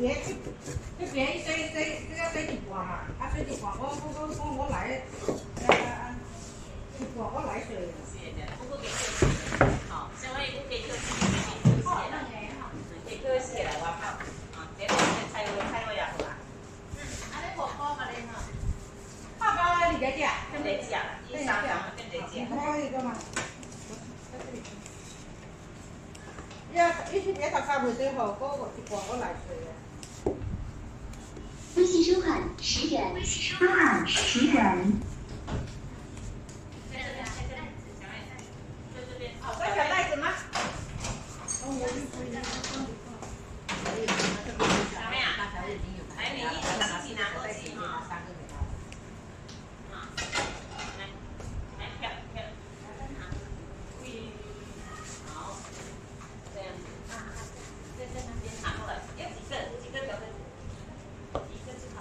这边这个水一挂嘛，啊水一挂，我来，一挂我来水。好，所以我给个好，那个哈，给个写来我跑，啊，这个菜我也好啦。安尼婆婆个嘞哈，爸爸你在家？跟在家，一三两跟在家。我一个嘛。一别他搞不对后，我一挂我来水的。微信收款10元，微信收款10元。在小袋子吗？小妹啊，来，你一起拿过去哈。来跳。好，这样子。在那边拿过来，要几个表哥？一个就好。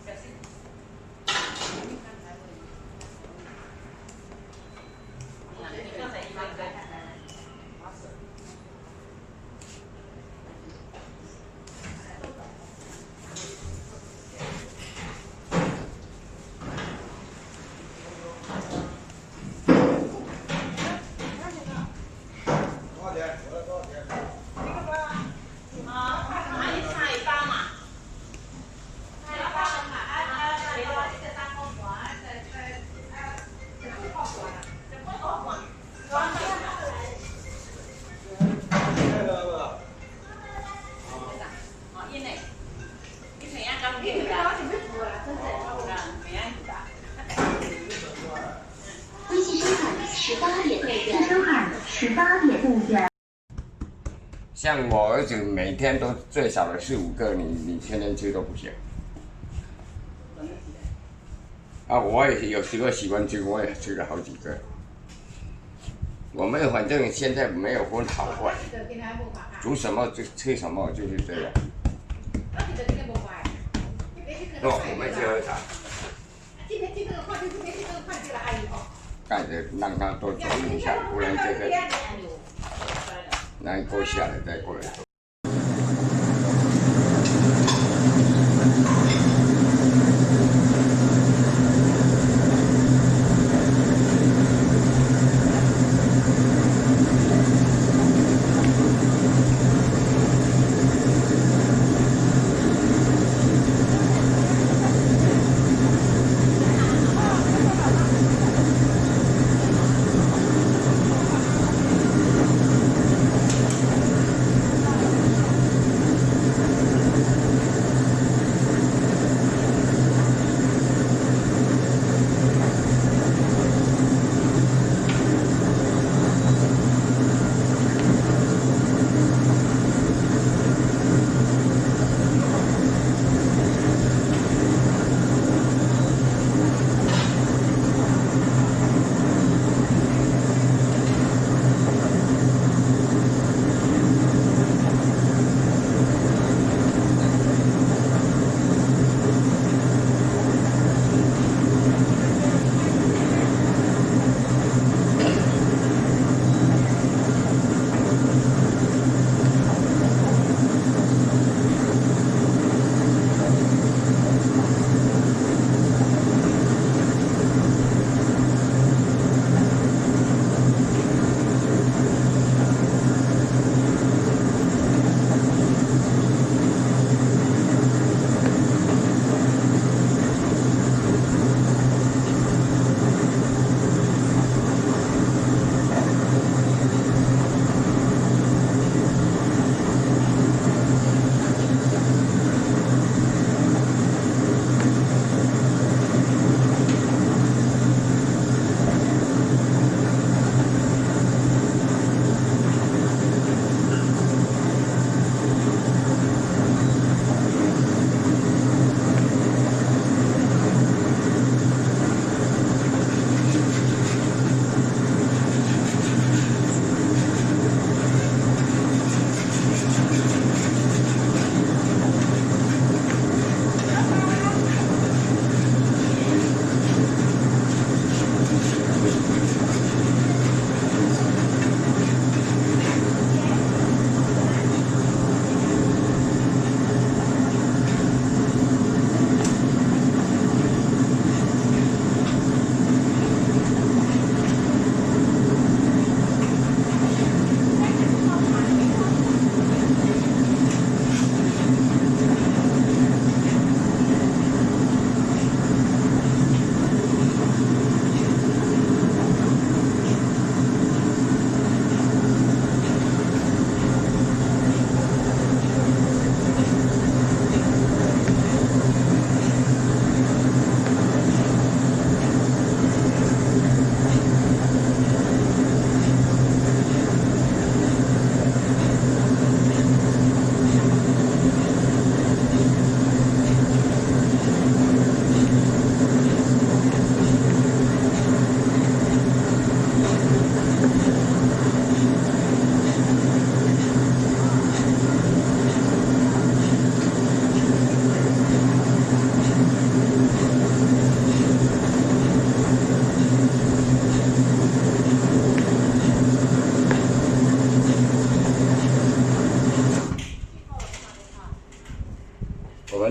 小心。你刚才一个。微信收款18也兑元，收款18也兑元。像我儿子每天都最少的4、5个，你天天吃都不行。啊，我也有时候喜欢吃，我也吃了好几个。我们反正现在没有分好坏，煮什么就吃什么，就是这样。哦，我们去喝茶。盖着让它多走一下，不然这个难过下来再过来。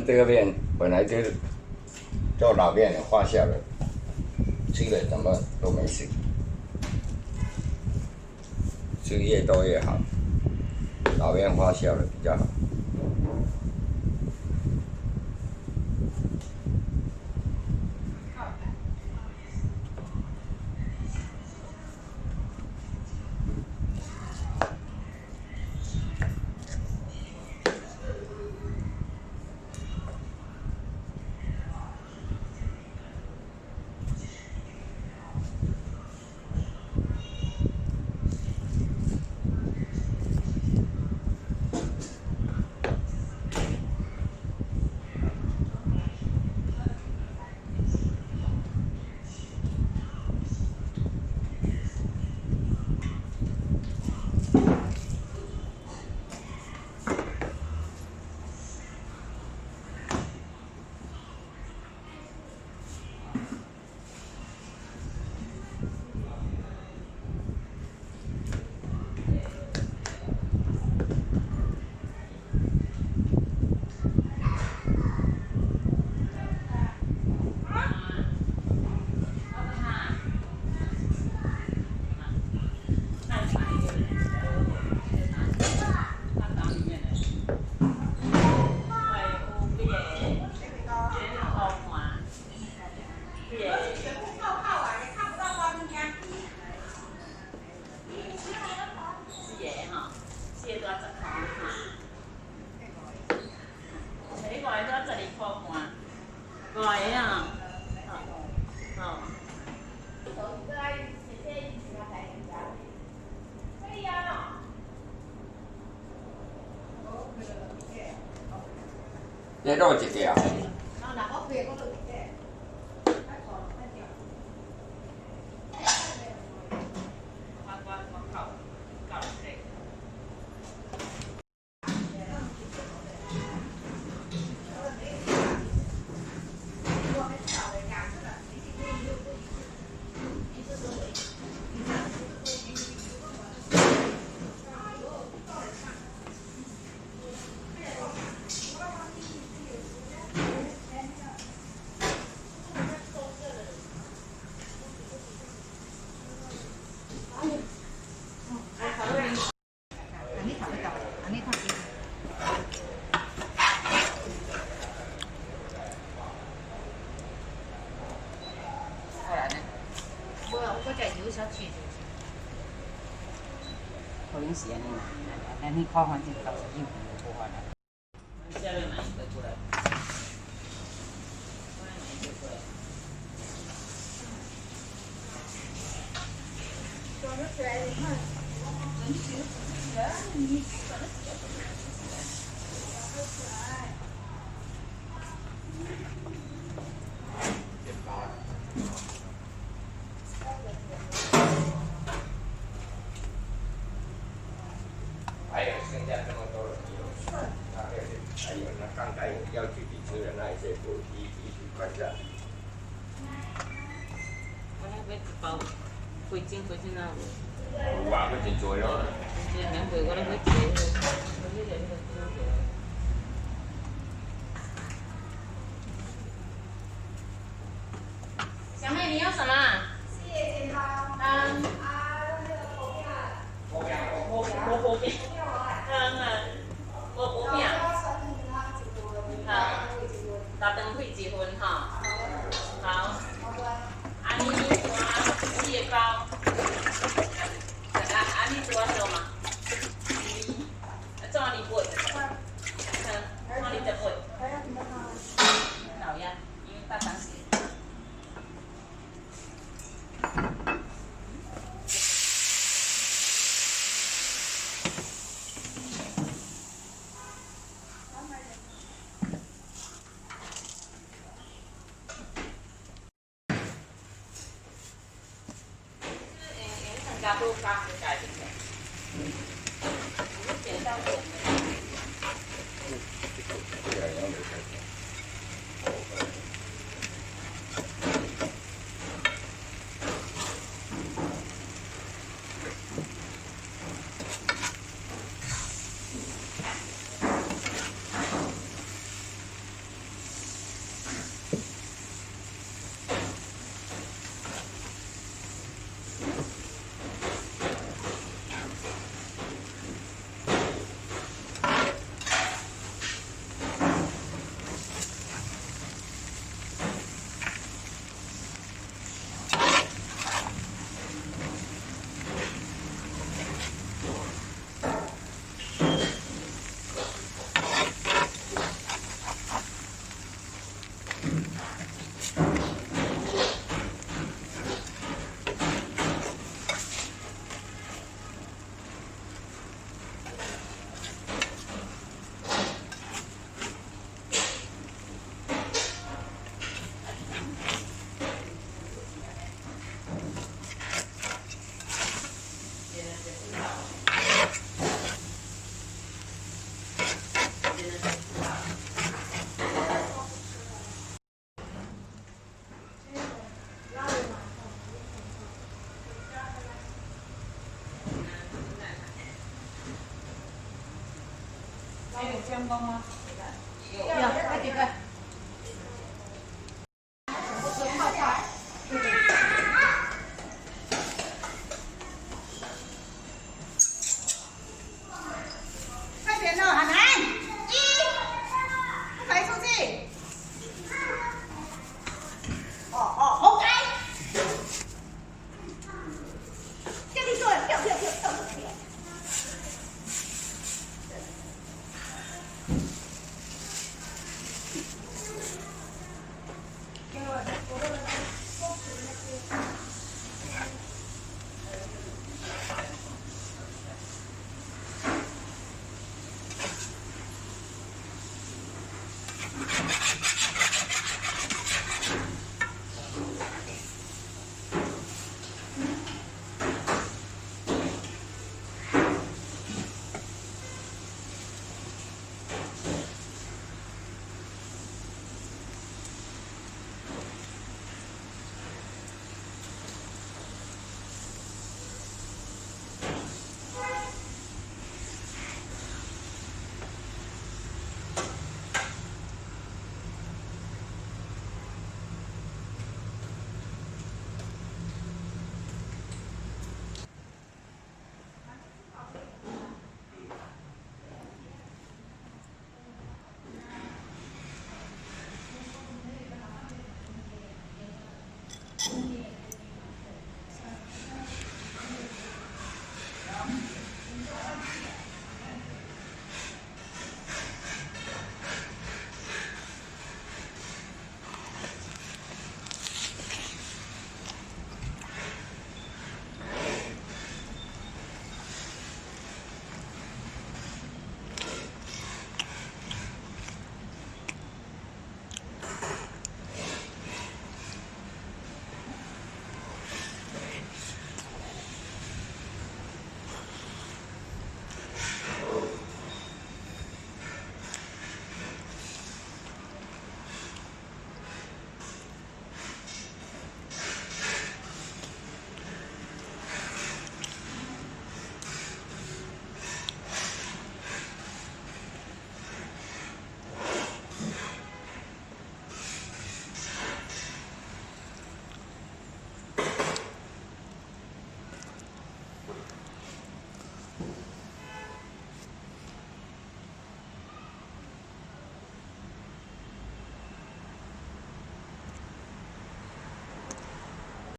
们这个面本来就是做老面的发酵的，吃了怎么都没事，吃越多越好，老面发酵的比较好。这肉一条。可能是安尼啦，安尼看反正到时用无法啦。下面拿一个过来。还有剩下这么多的没有吃，还有那刚才要具体吃的那一些都一起关下。我那买一包回蒸那有。有啊，我真做了。这两杯我那买一个，小妹，你要什么？薄片。薄片。好，大肠配一份哈。好。安尼4个包。安尼多少嘛？怎么你不？怎么你就不？老呀，因为大肠是。加多加不加进去，我点上点的。相当吗？